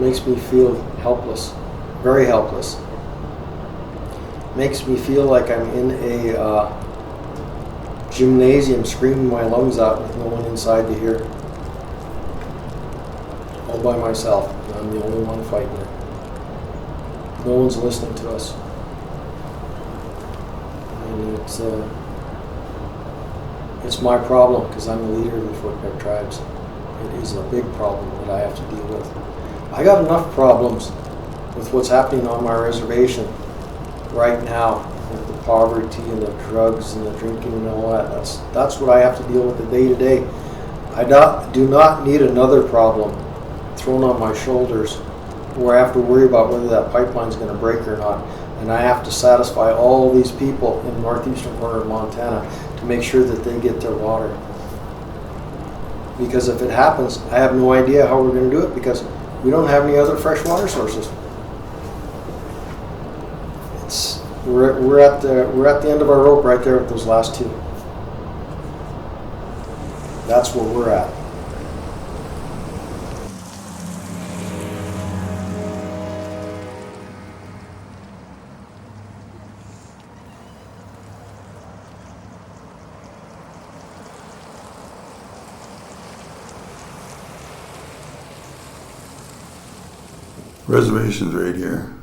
makes me feel helpless, very helpless. Makes me feel like I'm in a gymnasium screaming my lungs out with no one inside to hear. All by myself. I'm the only one fighting it. No one's listening to us. And it's my problem because I'm the leader of the Fort Peck tribes. It is a big problem that I have to deal with. I got enough problems with what's happening on my reservation right now, with the poverty and the drugs and the drinking and all that. That's what I have to deal with the day to day. I do not need another problem thrown on my shoulders where I have to worry about whether that pipeline's going to break or not. And I have to satisfy all these people in the northeastern corner of Montana to make sure that they get their water. Because if it happens, I have no idea how we're going to do it because we don't have any other fresh water sources. We're at the end of our rope right there with those last two. That's where we're at. Reservation's right here.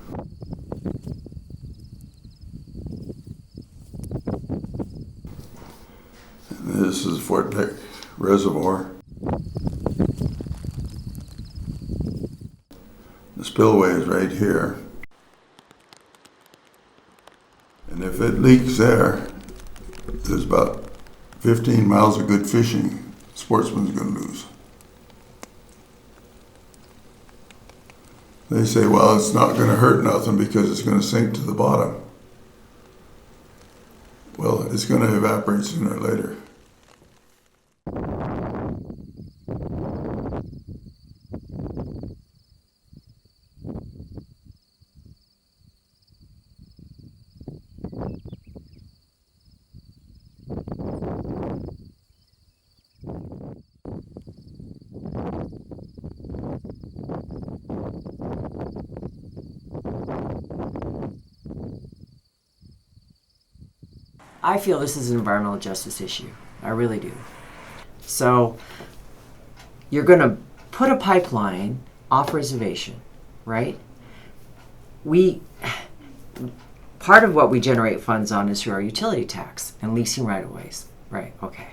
And this is Fort Peck Reservoir. The spillway is right here. And if it leaks there, there's about 15 miles of good fishing sportsman's going to lose. They say, well, it's not going to hurt nothing because it's going to sink to the bottom. Well, it's going to evaporate sooner or later. I feel this is an environmental justice issue. I really do. So you're going to put a pipeline off reservation, right? Part of what we generate funds on is through our utility tax and leasing right-of-ways. Right, okay.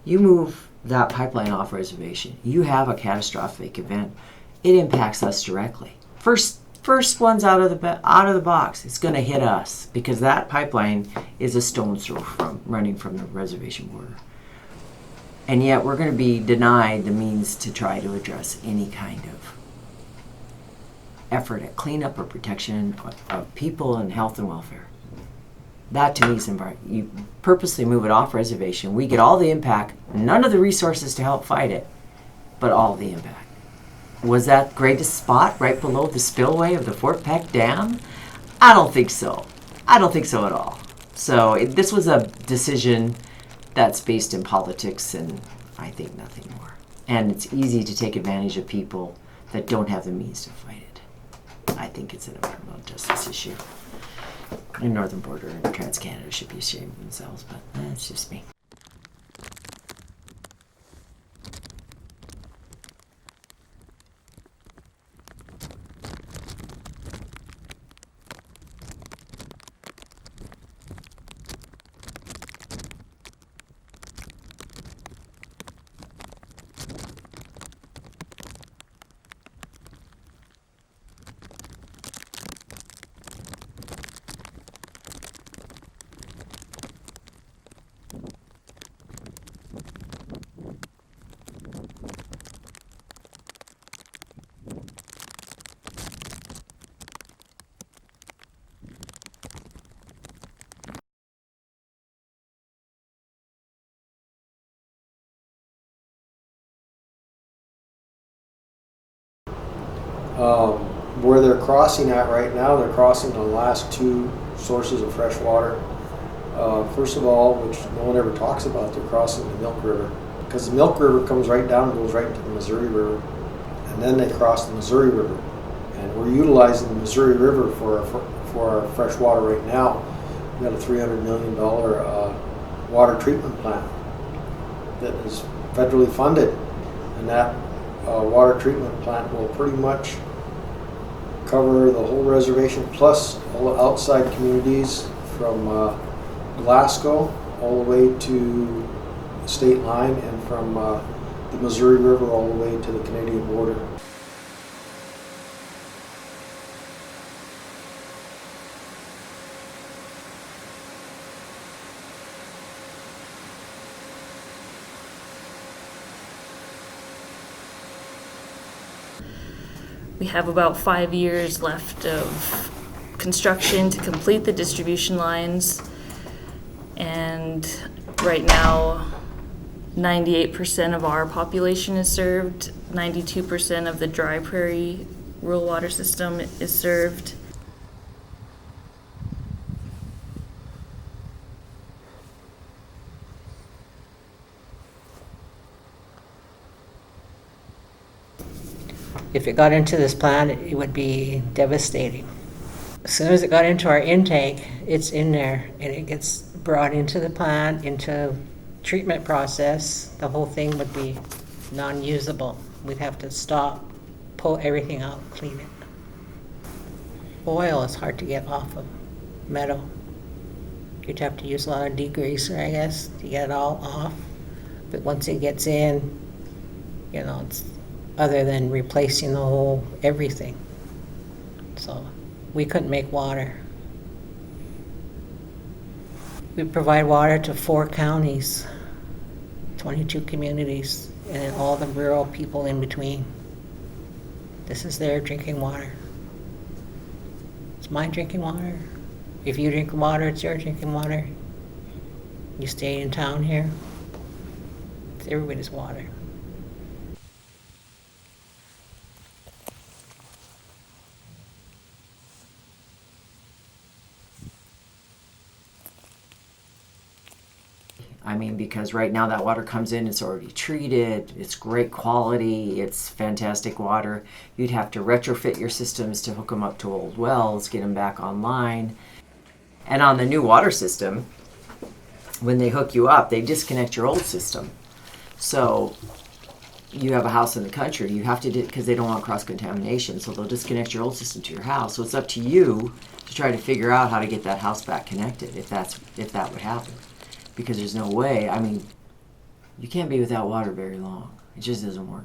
You move that pipeline off reservation, you have a catastrophic event. It impacts us directly. First one's out of the box. It's going to hit us because that pipeline is a stone's throw running from the reservation border. And yet we're going to be denied the means to try to address any kind of effort at cleanup or protection of people and health and welfare. That to me is environment. You purposely move it off reservation. We get all the impact, none of the resources to help fight it, but all the impact. Was that greatest spot right below the spillway of the Fort Peck Dam? I don't think so. I don't think so at all. So this was a decision that's based in politics and I think nothing more. And it's easy to take advantage of people that don't have the means to fight it. I think it's an environmental justice issue. The Northern Border and Trans-Canada should be ashamed of themselves, but that's just me. Where they're crossing at right now, they're crossing the last two sources of fresh water. First of all, which no one ever talks about, they're crossing the Milk River. Because the Milk River comes right down and goes right into the Missouri River. And then they cross the Missouri River. And we're utilizing the Missouri River for our fresh water right now. We got a $300 million water treatment plant that is federally funded, and that water treatment plant will pretty much cover the whole reservation plus all the outside communities from Glasgow all the way to the state line, and from the Missouri River all the way to the Canadian border. We have about 5 years left of construction to complete the distribution lines. And right now, 98% of our population is served. 92% of the Dry Prairie rural water system is served. If it got into this plant, it would be devastating. As soon as it got into our intake, it's in there and it gets brought into the plant, into treatment process. The whole thing would be non-usable. We'd have to stop, pull everything out, clean it. Oil is hard to get off of metal. You'd have to use a lot of degreaser, I guess, to get it all off. But once it gets in, you know, it's other than replacing the whole everything. So we couldn't make water. We provide water to 4 counties, 22 communities, and all the rural people in between. This is their drinking water. It's my drinking water. If you drink water, it's your drinking water. You stay in town here, it's everybody's water. I mean, because right now that water comes in, it's already treated, it's great quality, it's fantastic water. You'd have to retrofit your systems to hook them up to old wells, get them back online. And on the new water system, when they hook you up, they disconnect your old system. So you have a house in the country, you have to, because they don't want cross-contamination, so they'll disconnect your old system to your house. So it's up to you to try to figure out how to get that house back connected, if that would happen. Because there's no way, I mean, you can't be without water very long. It just doesn't work.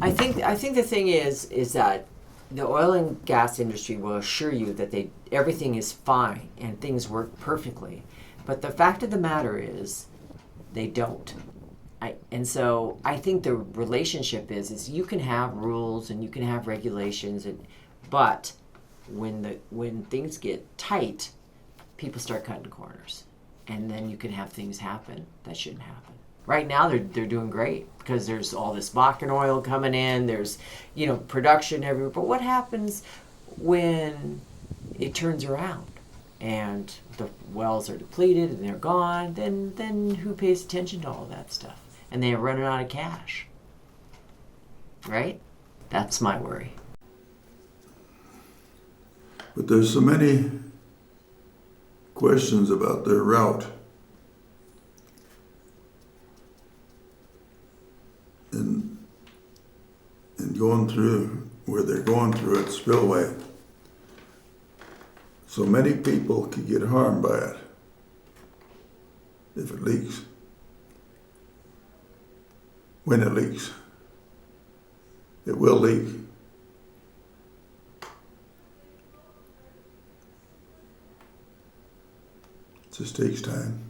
I think the thing is that the oil and gas industry will assure you that everything is fine and things work perfectly. But the fact of the matter is they don't. And so I think the relationship is you can have rules and you can have regulations, but when things get tight, people start cutting corners, and then you can have things happen that shouldn't happen. Right now they're doing great because there's all this Bakken oil coming in, there's production everywhere. But what happens when it turns around and the wells are depleted and they're gone? Then who pays attention to all that stuff? And they're running out of cash. Right? That's my worry. But there's so many questions about their route. And going through where they're going through at Spillway. So many people could get harmed by it if it leaks. When it leaks. It will leak. It just takes time.